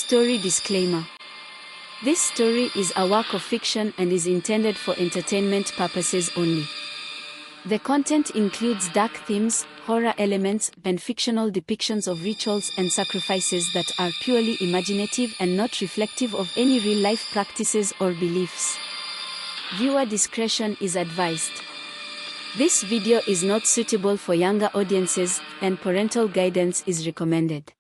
Story disclaimer. This story is a work of fiction and is intended for entertainment purposes only. The content includes dark themes, horror elements, and fictional depictions of rituals and sacrifices that are purely imaginative and not reflective of any real-life practices or beliefs. Viewer discretion is advised. This video is not suitable for younger audiences, and parental guidance is recommended.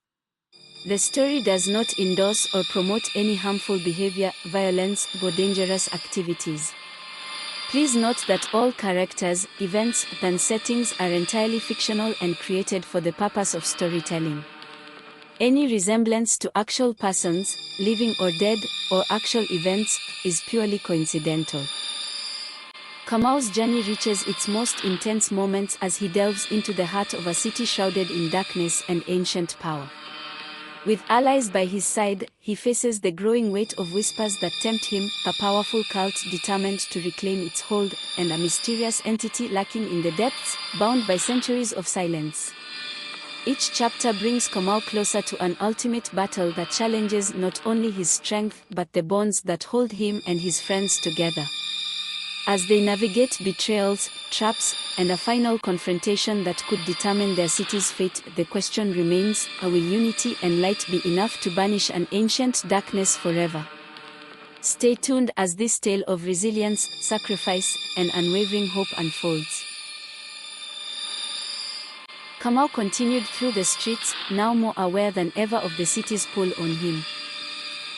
The story does not endorse or promote any harmful behavior, violence, or dangerous activities. Please note that all characters, events, and settings are entirely fictional and created for the purpose of storytelling. Any resemblance to actual persons, living or dead, or actual events, is purely coincidental. Kamau's journey reaches its most intense moments as he delves into the heart of a city shrouded in darkness and ancient power. With allies by his side, he faces the growing weight of whispers that tempt him, a powerful cult determined to reclaim its hold, and a mysterious entity lurking in the depths, bound by centuries of silence. Each chapter brings Kamau closer to an ultimate battle that challenges not only his strength but the bonds that hold him and his friends together. As they navigate betrayals, traps, and a final confrontation that could determine their city's fate, the question remains, will unity and light be enough to banish an ancient darkness forever? Stay tuned as this tale of resilience, sacrifice, and unwavering hope unfolds. Kamau continued through the streets, now more aware than ever of the city's pull on him.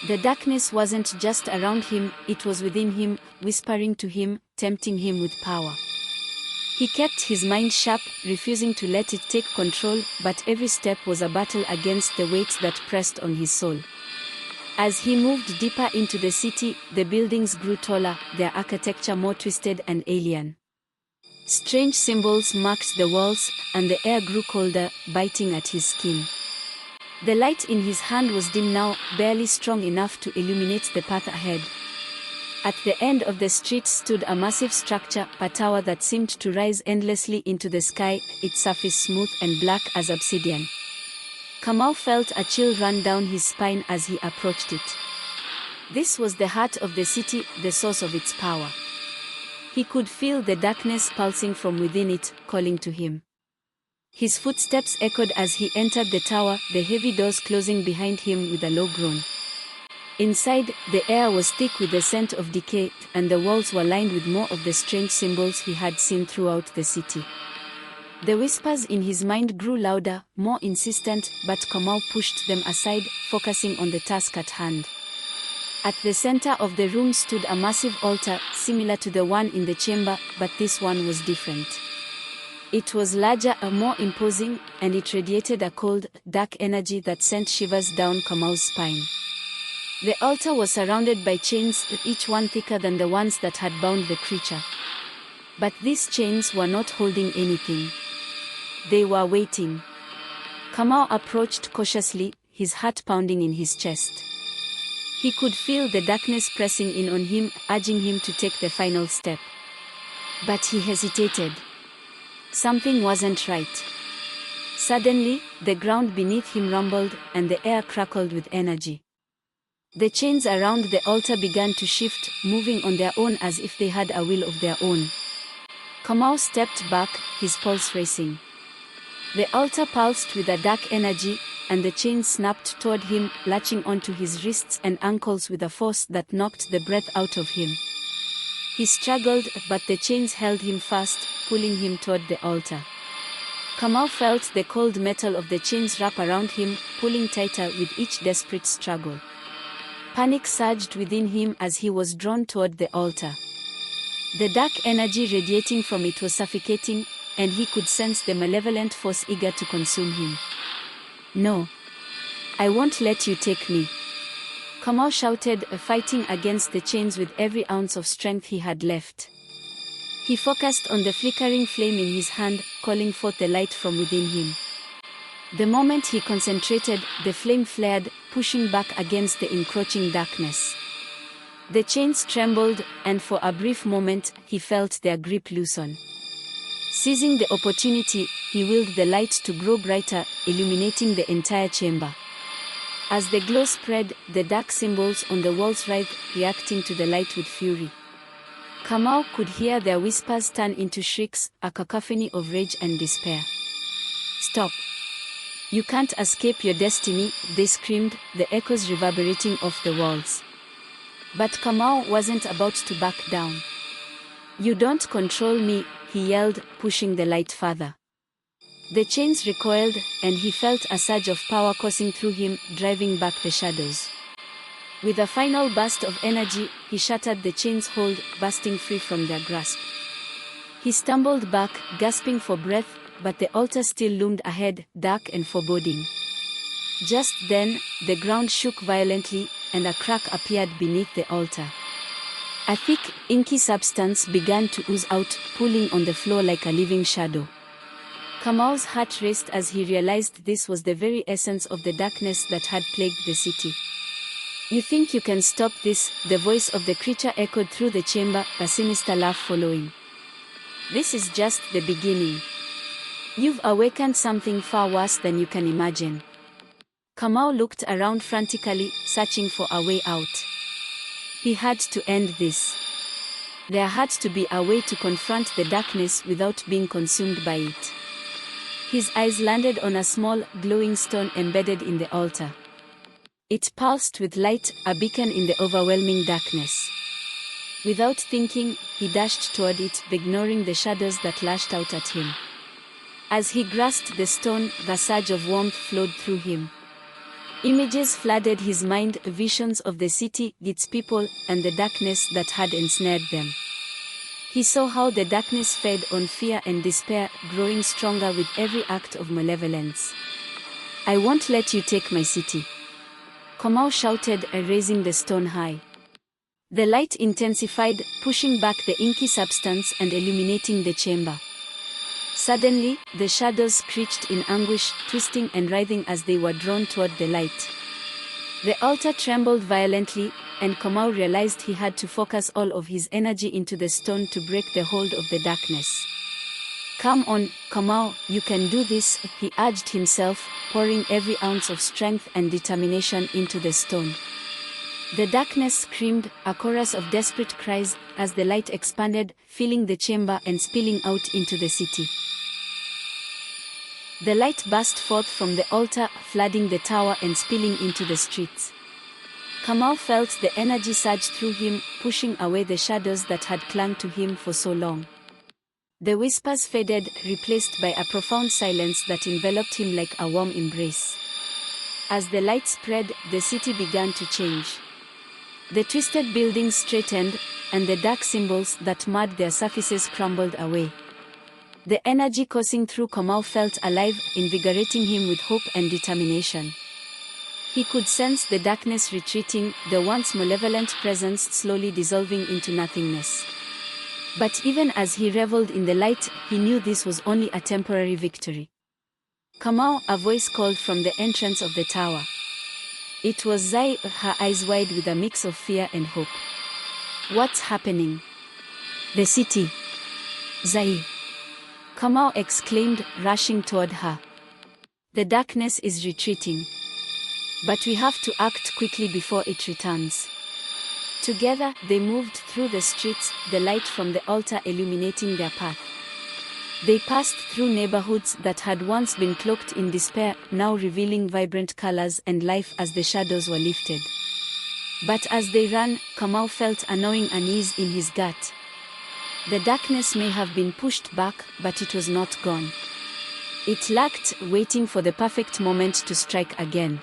The darkness wasn't just around him, it was within him, whispering to him, tempting him with power. He kept his mind sharp, refusing to let it take control, but every step was a battle against the weight that pressed on his soul. As he moved deeper into the city, the buildings grew taller, their architecture more twisted and alien. Strange symbols marked the walls, and the air grew colder, biting at his skin. The light in his hand was dim now, barely strong enough to illuminate the path ahead. At the end of the street stood a massive structure, a tower that seemed to rise endlessly into the sky, its surface smooth and black as obsidian. Kamau felt a chill run down his spine as he approached it. This was the heart of the city, the source of its power. He could feel the darkness pulsing from within it, calling to him. His footsteps echoed as he entered the tower, the heavy doors closing behind him with a low groan. Inside, the air was thick with the scent of decay, and the walls were lined with more of the strange symbols he had seen throughout the city. The whispers in his mind grew louder, more insistent, but Kamau pushed them aside, focusing on the task at hand. At the center of the room stood a massive altar, similar to the one in the chamber, but this one was different. It was larger and more imposing, and it radiated a cold, dark energy that sent shivers down Kamau's spine. The altar was surrounded by chains, each one thicker than the ones that had bound the creature. But these chains were not holding anything. They were waiting. Kamau approached cautiously, his heart pounding in his chest. He could feel the darkness pressing in on him, urging him to take the final step. But he hesitated. Something wasn't right. Suddenly, the ground beneath him rumbled, and the air crackled with energy. The chains around the altar began to shift, moving on their own as if they had a will of their own. Kamau stepped back, his pulse racing. The altar pulsed with a dark energy, and the chains snapped toward him, latching onto his wrists and ankles with a force that knocked the breath out of him. He struggled, but the chains held him fast, pulling him toward the altar. Kamau felt the cold metal of the chains wrap around him, pulling tighter with each desperate struggle. Panic surged within him as he was drawn toward the altar. The dark energy radiating from it was suffocating, and he could sense the malevolent force eager to consume him. "No. I won't let you take me," Kamau shouted, fighting against the chains with every ounce of strength he had left. He focused on the flickering flame in his hand, calling forth the light from within him. The moment he concentrated, the flame flared, pushing back against the encroaching darkness. The chains trembled, and for a brief moment, he felt their grip loosen. Seizing the opportunity, he willed the light to grow brighter, illuminating the entire chamber. As the glow spread, the dark symbols on the walls writhed, reacting to the light with fury. Kamau could hear their whispers turn into shrieks, a cacophony of rage and despair. "Stop! You can't escape your destiny," they screamed, the echoes reverberating off the walls. But Kamau wasn't about to back down. "You don't control me," he yelled, pushing the light further. The chains recoiled, and he felt a surge of power coursing through him, driving back the shadows. With a final burst of energy, he shattered the chains' hold, bursting free from their grasp. He stumbled back, gasping for breath, but the altar still loomed ahead, dark and foreboding. Just then, the ground shook violently, and a crack appeared beneath the altar. A thick, inky substance began to ooze out, pulling on the floor like a living shadow. Kamau's heart raced as he realized this was the very essence of the darkness that had plagued the city. "You think you can stop this?" the voice of the creature echoed through the chamber, a sinister laugh following. "This is just the beginning. You've awakened something far worse than you can imagine." Kamau looked around frantically, searching for a way out. He had to end this. There had to be a way to confront the darkness without being consumed by it. His eyes landed on a small, glowing stone embedded in the altar. It pulsed with light, a beacon in the overwhelming darkness. Without thinking, he dashed toward it, ignoring the shadows that lashed out at him. As he grasped the stone, the surge of warmth flowed through him. Images flooded his mind, visions of the city, its people, and the darkness that had ensnared them. He saw how the darkness fed on fear and despair, growing stronger with every act of malevolence. "I won't let you take my city," Kamau shouted, raising the stone high. The light intensified, pushing back the inky substance and illuminating the chamber. Suddenly, the shadows screeched in anguish, twisting and writhing as they were drawn toward the light. The altar trembled violently, and Kamau realized he had to focus all of his energy into the stone to break the hold of the darkness. "Come on, Kamau, you can do this," he urged himself, pouring every ounce of strength and determination into the stone. The darkness screamed, a chorus of desperate cries, as the light expanded, filling the chamber and spilling out into the city. The light burst forth from the altar, flooding the tower and spilling into the streets. Kamau felt the energy surge through him, pushing away the shadows that had clung to him for so long. The whispers faded, replaced by a profound silence that enveloped him like a warm embrace. As the light spread, the city began to change. The twisted buildings straightened, and the dark symbols that marred their surfaces crumbled away. The energy coursing through Kamau felt alive, invigorating him with hope and determination. He could sense the darkness retreating, the once malevolent presence slowly dissolving into nothingness. But even as he reveled in the light, he knew this was only a temporary victory. "Kamau," a voice called from the entrance of the tower. It was Zai, her eyes wide with a mix of fear and hope. "What's happening?" "The city. Zai," Kamau exclaimed, rushing toward her. "The darkness is retreating. But we have to act quickly before it returns." Together, they moved through the streets, the light from the altar illuminating their path. They passed through neighborhoods that had once been cloaked in despair, now revealing vibrant colors and life as the shadows were lifted. But as they ran, Kamau felt a gnawing unease in his gut. The darkness may have been pushed back, but it was not gone. It lurked, waiting for the perfect moment to strike again.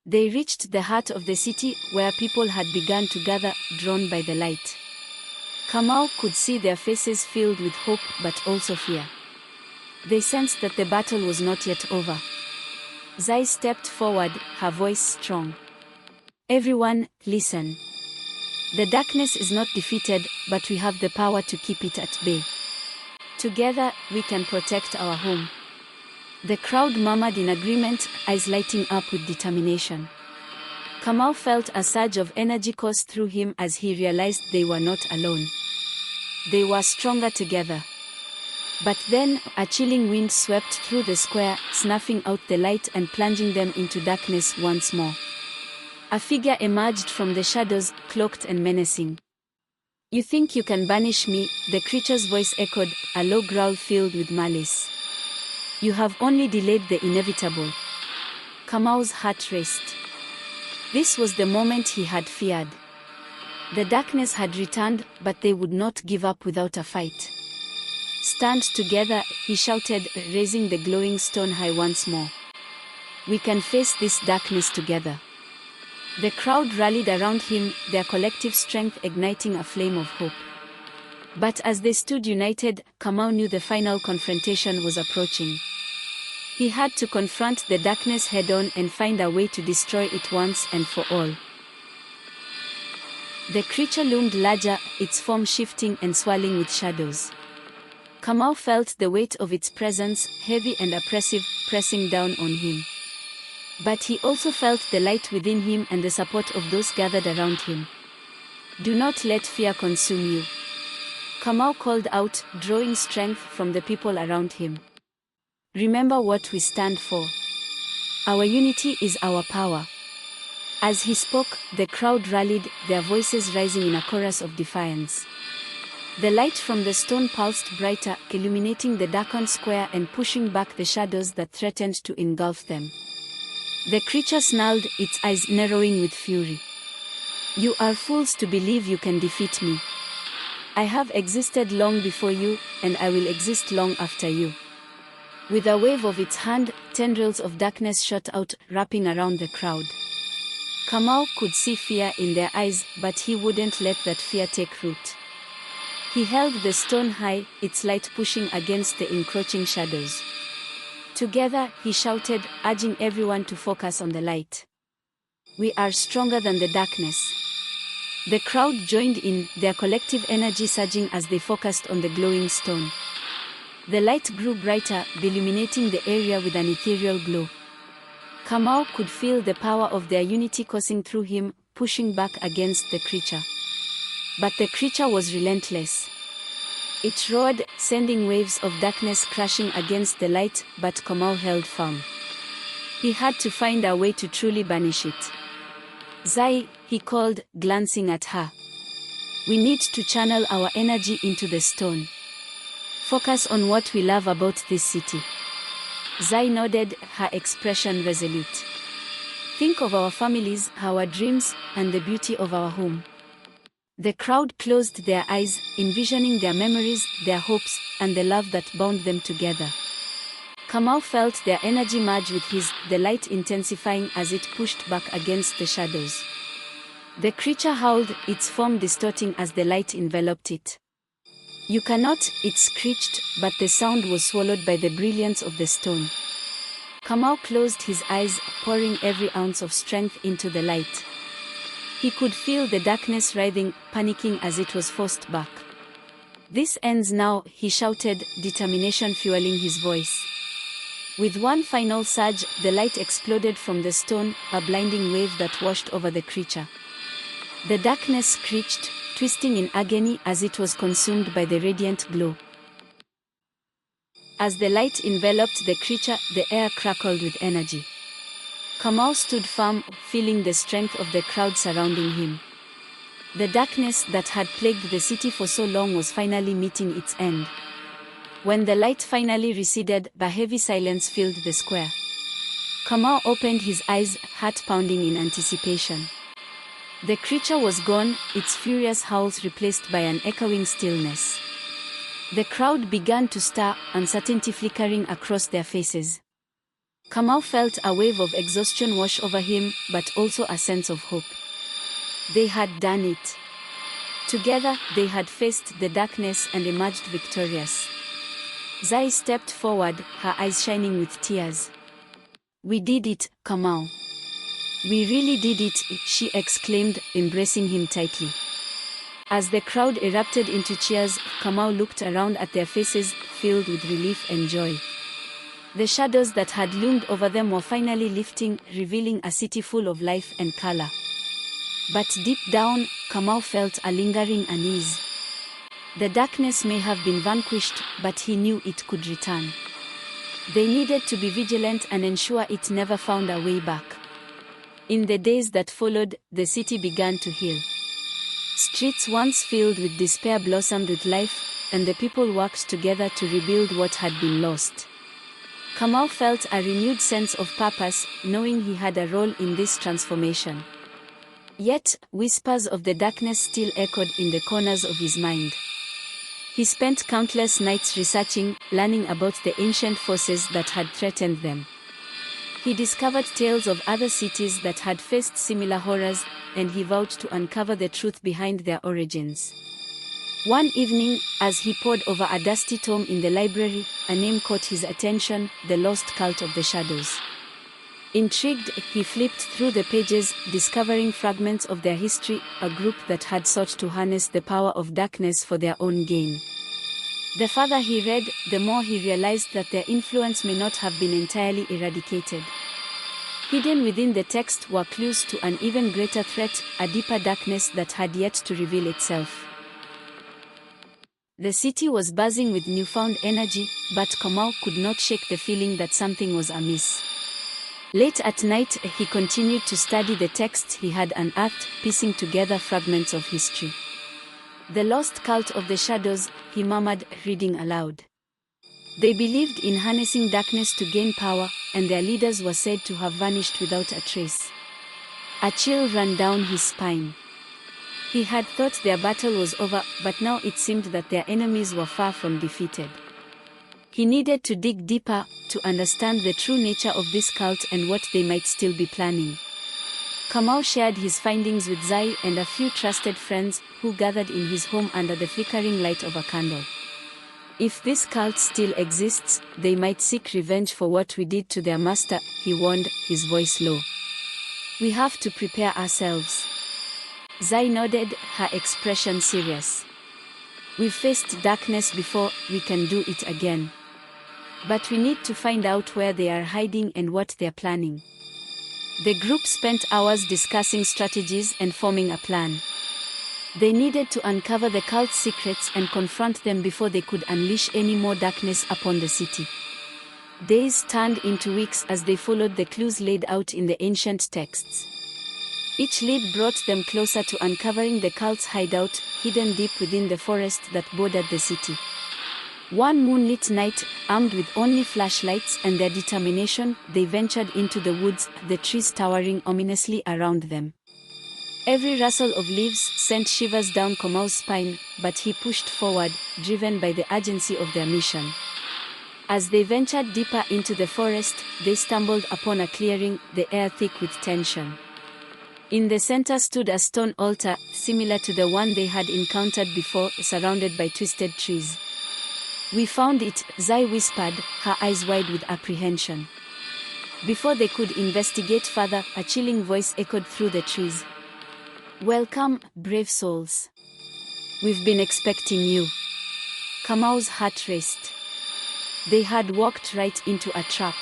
They reached the heart of the city, where people had begun to gather, drawn by the light. Kamau could see their faces filled with hope but also fear. They sensed that the battle was not yet over. Zai stepped forward, her voice strong. "Everyone, listen. The darkness is not defeated, but we have the power to keep it at bay. Together, we can protect our home." The crowd murmured in agreement, eyes lighting up with determination. Kamau felt a surge of energy course through him as he realized they were not alone. They were stronger together. But then, a chilling wind swept through the square, snuffing out the light and plunging them into darkness once more. A figure emerged from the shadows, cloaked and menacing. "You think you can banish me?" the creature's voice echoed, a low growl filled with malice. "You have only delayed the inevitable." Kamau's heart raced. This was the moment he had feared. The darkness had returned, but they would not give up without a fight. "Stand together," he shouted, raising the glowing stone high once more. "We can face this darkness together." The crowd rallied around him, their collective strength igniting a flame of hope. But as they stood united, Kamau knew the final confrontation was approaching. He had to confront the darkness head-on and find a way to destroy it once and for all. The creature loomed larger, its form shifting and swirling with shadows. Kamau felt the weight of its presence, heavy and oppressive, pressing down on him. But he also felt the light within him and the support of those gathered around him. "Do not let fear consume you," Kamau called out, drawing strength from the people around him. "Remember what we stand for. Our unity is our power." As he spoke, the crowd rallied, their voices rising in a chorus of defiance. The light from the stone pulsed brighter, illuminating the darkened square and pushing back the shadows that threatened to engulf them. The creature snarled, its eyes narrowing with fury. "You are fools to believe you can defeat me. I have existed long before you, and I will exist long after you." With a wave of its hand, tendrils of darkness shot out, wrapping around the crowd. Kamau could see fear in their eyes, but he wouldn't let that fear take root. He held the stone high, its light pushing against the encroaching shadows. Together, he shouted, urging everyone to focus on the light. "We are stronger than the darkness." The crowd joined in, their collective energy surging as they focused on the glowing stone. The light grew brighter, illuminating the area with an ethereal glow. Kamau could feel the power of their unity coursing through him, pushing back against the creature. But the creature was relentless. It roared, sending waves of darkness crashing against the light, but Kamau held firm. He had to find a way to truly banish it. "Zai," he called, glancing at her. "We need to channel our energy into the stone. Focus on what we love about this city." Zai nodded, her expression resolute. "Think of our families, our dreams, and the beauty of our home." The crowd closed their eyes, envisioning their memories, their hopes, and the love that bound them together. Kamau felt their energy merge with his, the light intensifying as it pushed back against the shadows. The creature howled, its form distorting as the light enveloped it. "You cannot," it screeched, but the sound was swallowed by the brilliance of the stone. Kamau closed his eyes, pouring every ounce of strength into the light. He could feel the darkness writhing, panicking as it was forced back. "This ends now," he shouted, determination fueling his voice. With one final surge, the light exploded from the stone, a blinding wave that washed over the creature. The darkness screeched, twisting in agony as it was consumed by the radiant glow. As the light enveloped the creature, the air crackled with energy. Kamau stood firm, feeling the strength of the crowd surrounding him. The darkness that had plagued the city for so long was finally meeting its end. When the light finally receded, a heavy silence filled the square. Kamau opened his eyes, heart pounding in anticipation. The creature was gone, its furious howls replaced by an echoing stillness. The crowd began to stir, uncertainty flickering across their faces. Kamau felt a wave of exhaustion wash over him, but also a sense of hope. They had done it. Together, they had faced the darkness and emerged victorious. Zai stepped forward, her eyes shining with tears. "We did it, Kamau. We really did it," she exclaimed, embracing him tightly. As the crowd erupted into cheers, Kamau looked around at their faces, filled with relief and joy. The shadows that had loomed over them were finally lifting, revealing a city full of life and color. But deep down, Kamau felt a lingering unease. The darkness may have been vanquished, but he knew it could return. They needed to be vigilant and ensure it never found a way back. In the days that followed, the city began to heal. Streets once filled with despair blossomed with life, and the people worked together to rebuild what had been lost. Kamau felt a renewed sense of purpose, knowing he had a role in this transformation. Yet, whispers of the darkness still echoed in the corners of his mind. He spent countless nights researching, learning about the ancient forces that had threatened them. He discovered tales of other cities that had faced similar horrors, and he vowed to uncover the truth behind their origins. One evening, as he pored over a dusty tome in the library, a name caught his attention: the lost cult of the shadows. Intrigued, he flipped through the pages, discovering fragments of their history, a group that had sought to harness the power of darkness for their own gain. The further he read, the more he realized that their influence may not have been entirely eradicated. Hidden within the text were clues to an even greater threat, a deeper darkness that had yet to reveal itself. The city was buzzing with newfound energy, but Kamau could not shake the feeling that something was amiss. Late at night, he continued to study the texts he had unearthed, piecing together fragments of history. "The lost cult of the shadows," he murmured, reading aloud. They believed in harnessing darkness to gain power, and their leaders were said to have vanished without a trace. A chill ran down his spine. He had thought their battle was over, but now it seemed that their enemies were far from defeated. He needed to dig deeper, to understand the true nature of this cult and what they might still be planning. Kamau shared his findings with Zai and a few trusted friends, who gathered in his home under the flickering light of a candle. "If this cult still exists, they might seek revenge for what we did to their master," he warned, his voice low. "We have to prepare ourselves." Zai nodded, her expression serious. "We've faced darkness before, we can do it again. But we need to find out where they are hiding and what they're planning." The group spent hours discussing strategies and forming a plan. They needed to uncover the cult's secrets and confront them before they could unleash any more darkness upon the city. Days turned into weeks as they followed the clues laid out in the ancient texts. Each lead brought them closer to uncovering the cult's hideout, hidden deep within the forest that bordered the city. One moonlit night, armed with only flashlights and their determination, they ventured into the woods, the trees towering ominously around them. Every rustle of leaves sent shivers down Kamau's spine, but he pushed forward, driven by the urgency of their mission. As they ventured deeper into the forest, they stumbled upon a clearing, the air thick with tension. In the center stood a stone altar, similar to the one they had encountered before, surrounded by twisted trees. "We found it," Zai whispered, her eyes wide with apprehension. Before they could investigate further, a chilling voice echoed through the trees. "Welcome, brave souls. We've been expecting you." Kamau's heart raced. They had walked right into a trap.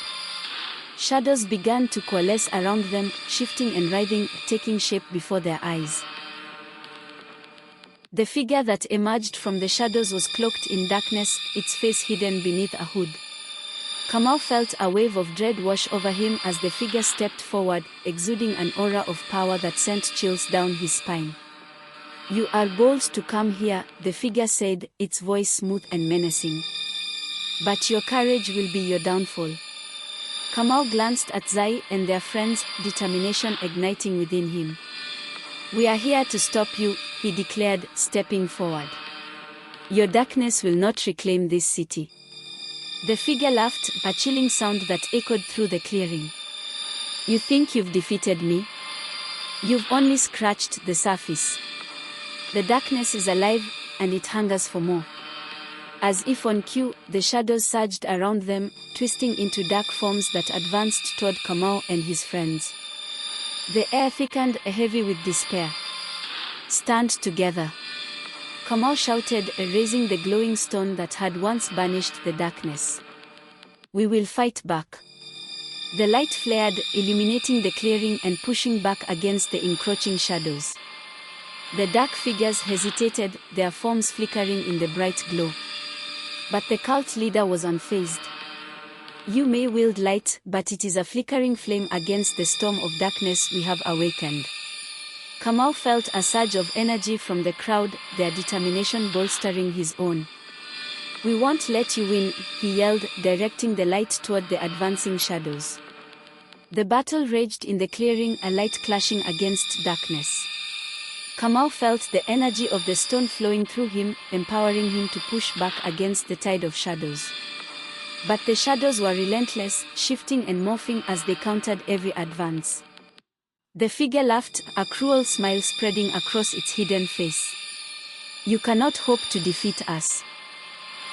Shadows began to coalesce around them, shifting and writhing, taking shape before their eyes. The figure that emerged from the shadows was cloaked in darkness, its face hidden beneath a hood. Kamau felt a wave of dread wash over him as the figure stepped forward, exuding an aura of power that sent chills down his spine. "You are bold to come here," the figure said, its voice smooth and menacing. "But your courage will be your downfall." Kamau glanced at Zai and their friends, determination igniting within him. "We are here to stop you," he declared, stepping forward. "Your darkness will not reclaim this city." The figure laughed, a chilling sound that echoed through the clearing. "You think you've defeated me? You've only scratched the surface. The darkness is alive, and it hungers for more." As if on cue, the shadows surged around them, twisting into dark forms that advanced toward Kamau and his friends. The air thickened, heavy with despair. "Stand together!" Kamau shouted, raising the glowing stone that had once banished the darkness. "We will fight back." The light flared, illuminating the clearing and pushing back against the encroaching shadows. The dark figures hesitated, their forms flickering in the bright glow. But the cult leader was unfazed. You may wield light, but it is a flickering flame against the storm of darkness we have awakened. Kamau felt a surge of energy from the crowd, their determination bolstering his own. We won't let you win, he yelled, directing the light toward the advancing shadows. The battle raged in the clearing, a light clashing against darkness. Kamau felt the energy of the stone flowing through him, empowering him to push back against the tide of shadows. But the shadows were relentless, shifting and morphing as they countered every advance. The figure laughed, a cruel smile spreading across its hidden face. You cannot hope to defeat us.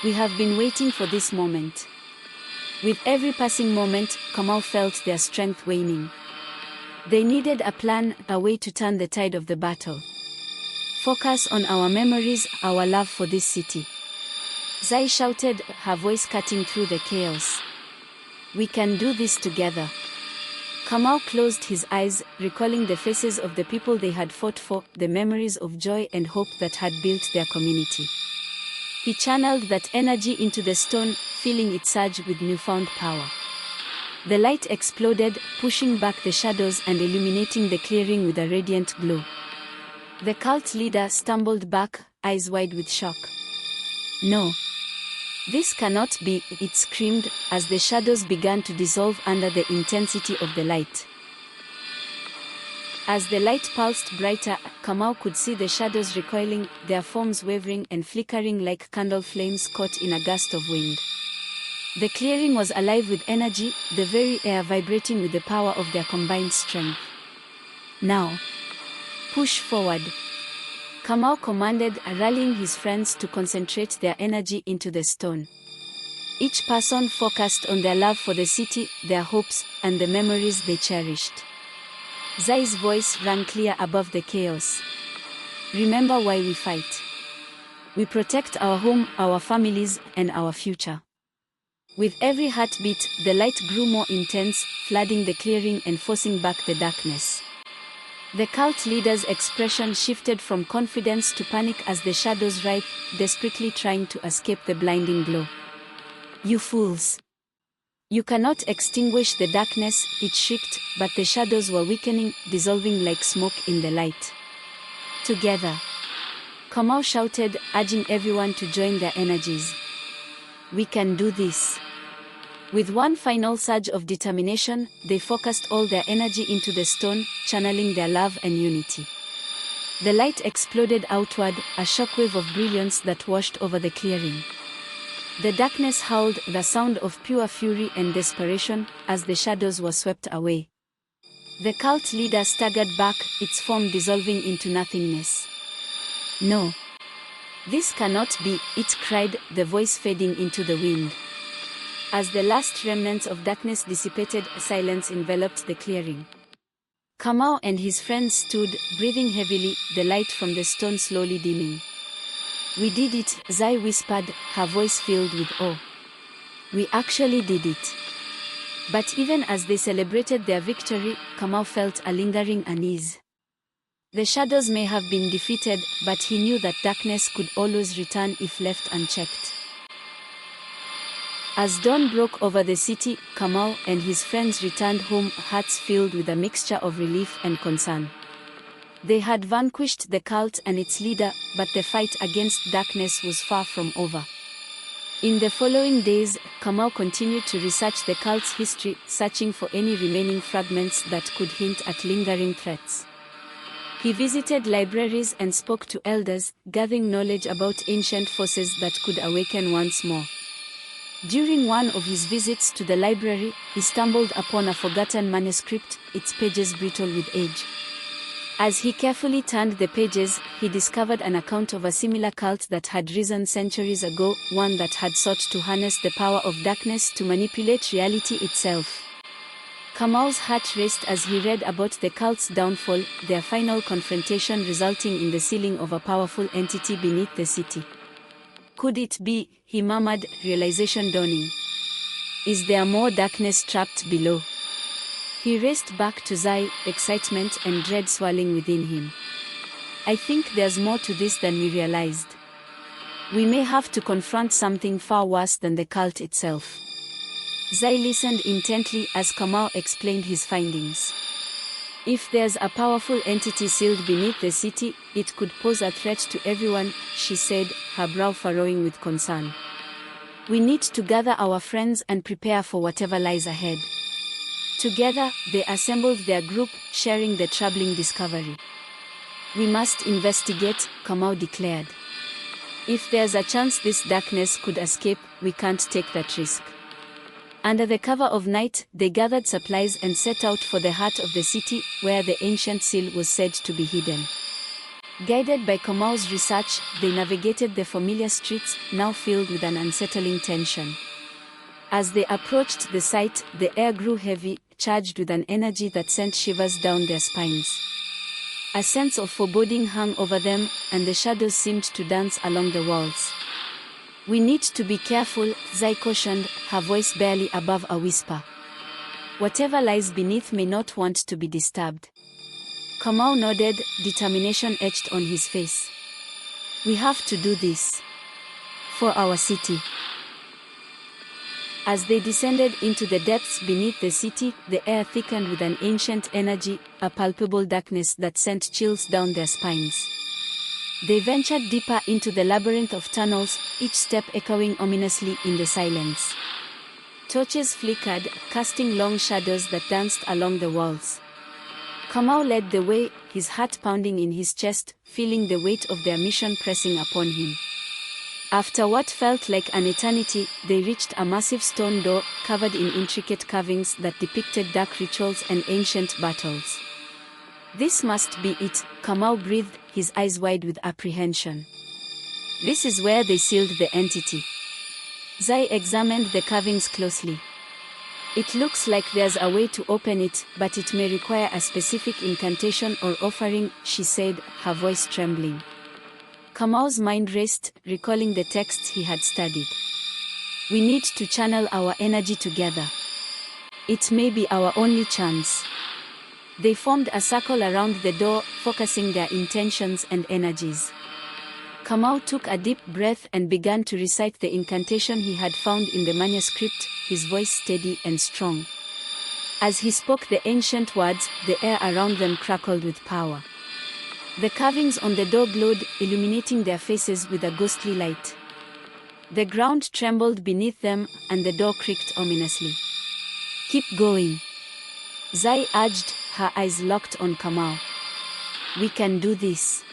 We have been waiting for this moment. With every passing moment, Kamau felt their strength waning. They needed a plan, a way to turn the tide of the battle. Focus on our memories, our love for this city. Zai shouted, her voice cutting through the chaos. We can do this together. Kamau closed his eyes, recalling the faces of the people they had fought for, the memories of joy and hope that had built their community. He channeled that energy into the stone, feeling it surge with newfound power. The light exploded, pushing back the shadows and illuminating the clearing with a radiant glow. The cult leader stumbled back, eyes wide with shock. No. This cannot be, it screamed, as the shadows began to dissolve under the intensity of the light. As the light pulsed brighter, Kamau could see the shadows recoiling, their forms wavering and flickering like candle flames caught in a gust of wind. The clearing was alive with energy, the very air vibrating with the power of their combined strength. Now, push forward. Kamau commanded, rallying his friends to concentrate their energy into the stone. Each person focused on their love for the city, their hopes, and the memories they cherished. Zai's voice rang clear above the chaos. Remember why we fight. We protect our home, our families, and our future. With every heartbeat, the light grew more intense, flooding the clearing and forcing back the darkness. The cult leader's expression shifted from confidence to panic as the shadows writhed, desperately trying to escape the blinding glow. You fools! You cannot extinguish the darkness, it shrieked, but the shadows were weakening, dissolving like smoke in the light. Together! Kamau shouted, urging everyone to join their energies. We can do this! With one final surge of determination, they focused all their energy into the stone, channeling their love and unity. The light exploded outward, a shockwave of brilliance that washed over the clearing. The darkness howled, the sound of pure fury and desperation, as the shadows were swept away. The cult leader staggered back, its form dissolving into nothingness. No! This cannot be, it cried, the voice fading into the wind. As the last remnants of darkness dissipated, silence enveloped the clearing. Kamau and his friends stood, breathing heavily, the light from the stone slowly dimming. We did it, Zai whispered, her voice filled with awe. We actually did it. But even as they celebrated their victory, Kamau felt a lingering unease. The shadows may have been defeated, but he knew that darkness could always return if left unchecked. As dawn broke over the city, Kamau and his friends returned home, hearts filled with a mixture of relief and concern. They had vanquished the cult and its leader, but the fight against darkness was far from over. In the following days, Kamau continued to research the cult's history, searching for any remaining fragments that could hint at lingering threats. He visited libraries and spoke to elders, gathering knowledge about ancient forces that could awaken once more. During one of his visits to the library, he stumbled upon a forgotten manuscript, its pages brittle with age. As he carefully turned the pages, he discovered an account of a similar cult that had risen centuries ago, one that had sought to harness the power of darkness to manipulate reality itself. Kamau's heart raced as he read about the cult's downfall, their final confrontation resulting in the sealing of a powerful entity beneath the city. Could it be, he murmured, realization dawning. Is there more darkness trapped below? He raced back to Zai, excitement and dread swelling within him. I think there's more to this than we realized. We may have to confront something far worse than the cult itself. Zai listened intently as Kamau explained his findings. If there's a powerful entity sealed beneath the city, it could pose a threat to everyone, she said, her brow furrowing with concern. We need to gather our friends and prepare for whatever lies ahead. Together, they assembled their group, sharing the troubling discovery. We must investigate, Kamau declared. If there's a chance this darkness could escape, we can't take that risk. Under the cover of night, they gathered supplies and set out for the heart of the city, where the ancient seal was said to be hidden. Guided by Kamau's research, they navigated the familiar streets, now filled with an unsettling tension. As they approached the site, the air grew heavy, charged with an energy that sent shivers down their spines. A sense of foreboding hung over them, and the shadows seemed to dance along the walls. We need to be careful, Zai cautioned, her voice barely above a whisper. Whatever lies beneath may not want to be disturbed. Kamau nodded, determination etched on his face. We have to do this. For our city. As they descended into the depths beneath the city, the air thickened with an ancient energy, a palpable darkness that sent chills down their spines. They ventured deeper into the labyrinth of tunnels, each step echoing ominously in the silence. Torches flickered, casting long shadows that danced along the walls. Kamau led the way, his heart pounding in his chest, feeling the weight of their mission pressing upon him. After what felt like an eternity, they reached a massive stone door, covered in intricate carvings that depicted dark rituals and ancient battles. This must be it, Kamau breathed, his eyes wide with apprehension. This is where they sealed the entity. Zai examined the carvings closely. It looks like there's a way to open it, but it may require a specific incantation or offering, she said, her voice trembling. Kamau's mind raced, recalling the texts he had studied. We need to channel our energy together. It may be our only chance. They formed a circle around the door, focusing their intentions and energies. Kamau took a deep breath and began to recite the incantation he had found in the manuscript, his voice steady and strong. As he spoke the ancient words, the air around them crackled with power. The carvings on the door glowed, illuminating their faces with a ghostly light. The ground trembled beneath them, and the door creaked ominously. Keep going. Zai urged, her eyes locked on Kamau. We can do this.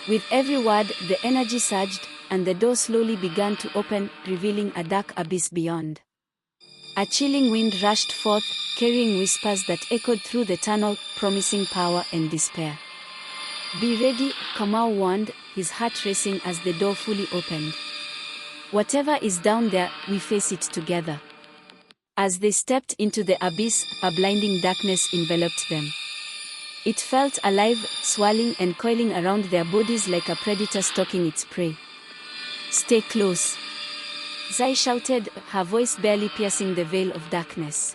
With every word, the energy surged, and the door slowly began to open, revealing a dark abyss beyond. A chilling wind rushed forth, carrying whispers that echoed through the tunnel, promising power and despair. Be ready, Kamau warned, his heart racing as the door fully opened. Whatever is down there, we face it together. As they stepped into the abyss, a blinding darkness enveloped them. It felt alive, swirling and coiling around their bodies like a predator stalking its prey. Stay close. Zai shouted, her voice barely piercing the veil of darkness.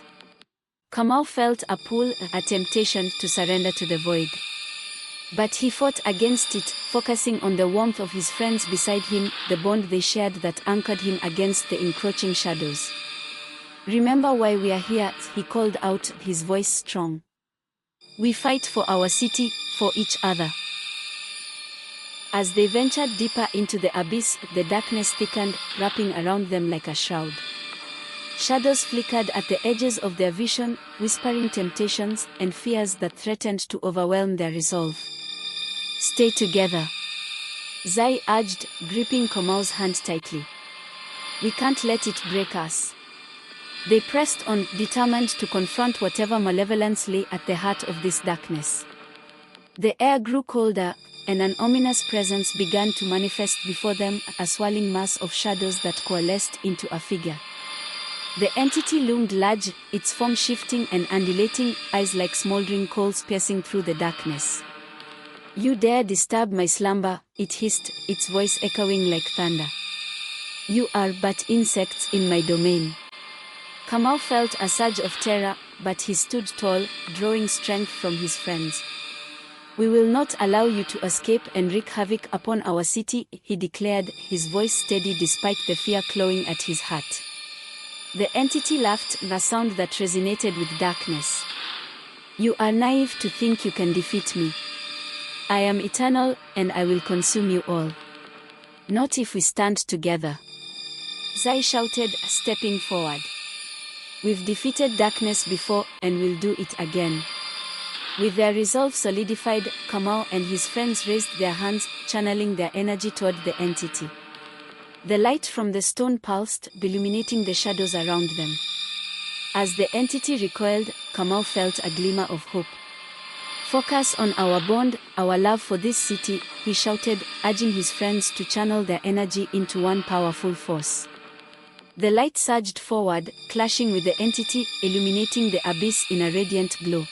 Kamau felt a pull, a temptation to surrender to the void. But he fought against it, focusing on the warmth of his friends beside him, the bond they shared that anchored him against the encroaching shadows. Remember why we are here, he called out, his voice strong. We fight for our city, for each other. As they ventured deeper into the abyss, the darkness thickened, wrapping around them like a shroud. Shadows flickered at the edges of their vision, whispering temptations and fears that threatened to overwhelm their resolve. Stay together. Zai urged, gripping Kamau's hand tightly. We can't let it break us. They pressed on, determined to confront whatever malevolence lay at the heart of this darkness. The air grew colder, and an ominous presence began to manifest before them, a swirling mass of shadows that coalesced into a figure. The entity loomed large, its form shifting and undulating, eyes like smoldering coals piercing through the darkness. You dare disturb my slumber, it hissed, its voice echoing like thunder. You are but insects in my domain. Kamau felt a surge of terror, but he stood tall, drawing strength from his friends. "We will not allow you to escape and wreak havoc upon our city," he declared, his voice steady despite the fear clawing at his heart. The entity laughed, a sound that resonated with darkness. "You are naive to think you can defeat me. I am eternal, and I will consume you all. Not if we stand together," Zai shouted, stepping forward. "We've defeated darkness before, and we'll do it again." With their resolve solidified, Kamau and his friends raised their hands, channeling their energy toward the entity. The light from the stone pulsed, illuminating the shadows around them. As the entity recoiled, Kamau felt a glimmer of hope. "Focus on our bond, our love for this city," he shouted, urging his friends to channel their energy into one powerful force. The light surged forward, clashing with the entity, illuminating the abyss in a radiant glow.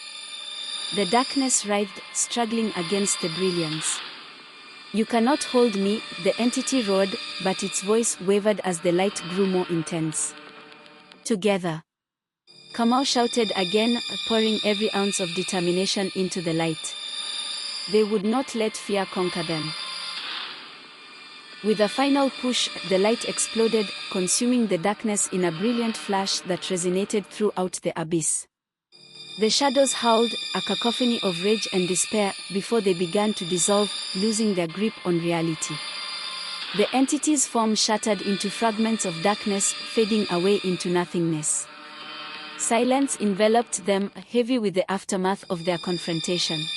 The darkness writhed, struggling against the brilliance. "You cannot hold me," the entity roared, but its voice wavered as the light grew more intense. "Together," Kamau shouted again, pouring every ounce of determination into the light. They would not let fear conquer them. With a final push, the light exploded, consuming the darkness in a brilliant flash that resonated throughout the abyss. The shadows howled, a cacophony of rage and despair, before they began to dissolve, losing their grip on reality. The entity's form shattered into fragments of darkness, fading away into nothingness. Silence enveloped them, heavy with the aftermath of their confrontation.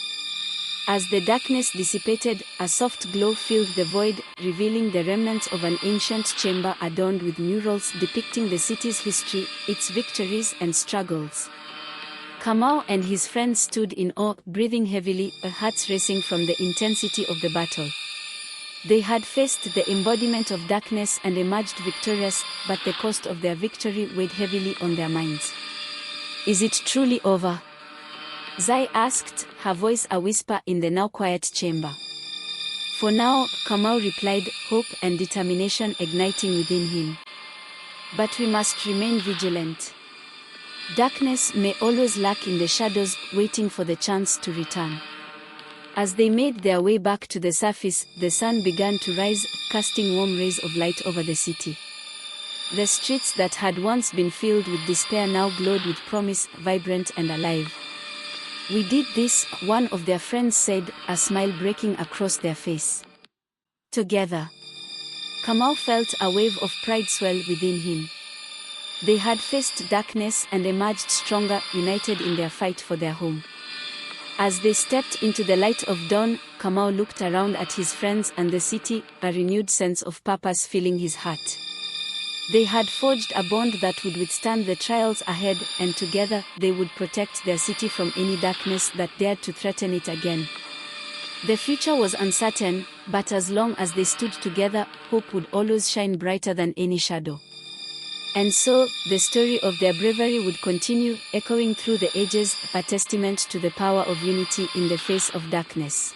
As the darkness dissipated, a soft glow filled the void, revealing the remnants of an ancient chamber adorned with murals depicting the city's history, its victories and struggles. Kamau and his friends stood in awe, breathing heavily, their hearts racing from the intensity of the battle. They had faced the embodiment of darkness and emerged victorious, but the cost of their victory weighed heavily on their minds. "Is it truly over?" Zai asked, her voice a whisper in the now quiet chamber. "For now," Kamau replied, hope and determination igniting within him. "But we must remain vigilant. Darkness may always lurk in the shadows, waiting for the chance to return." As they made their way back to the surface, the sun began to rise, casting warm rays of light over the city. The streets that had once been filled with despair now glowed with promise, vibrant and alive. "We did this," one of their friends said, a smile breaking across their face. Together. Kamau felt a wave of pride swell within him. They had faced darkness and emerged stronger, united in their fight for their home. As they stepped into the light of dawn, Kamau looked around at his friends and the city, a renewed sense of purpose filling his heart. They had forged a bond that would withstand the trials ahead, and together, they would protect their city from any darkness that dared to threaten it again. The future was uncertain, but as long as they stood together, hope would always shine brighter than any shadow. And so, the story of their bravery would continue, echoing through the ages, a testament to the power of unity in the face of darkness.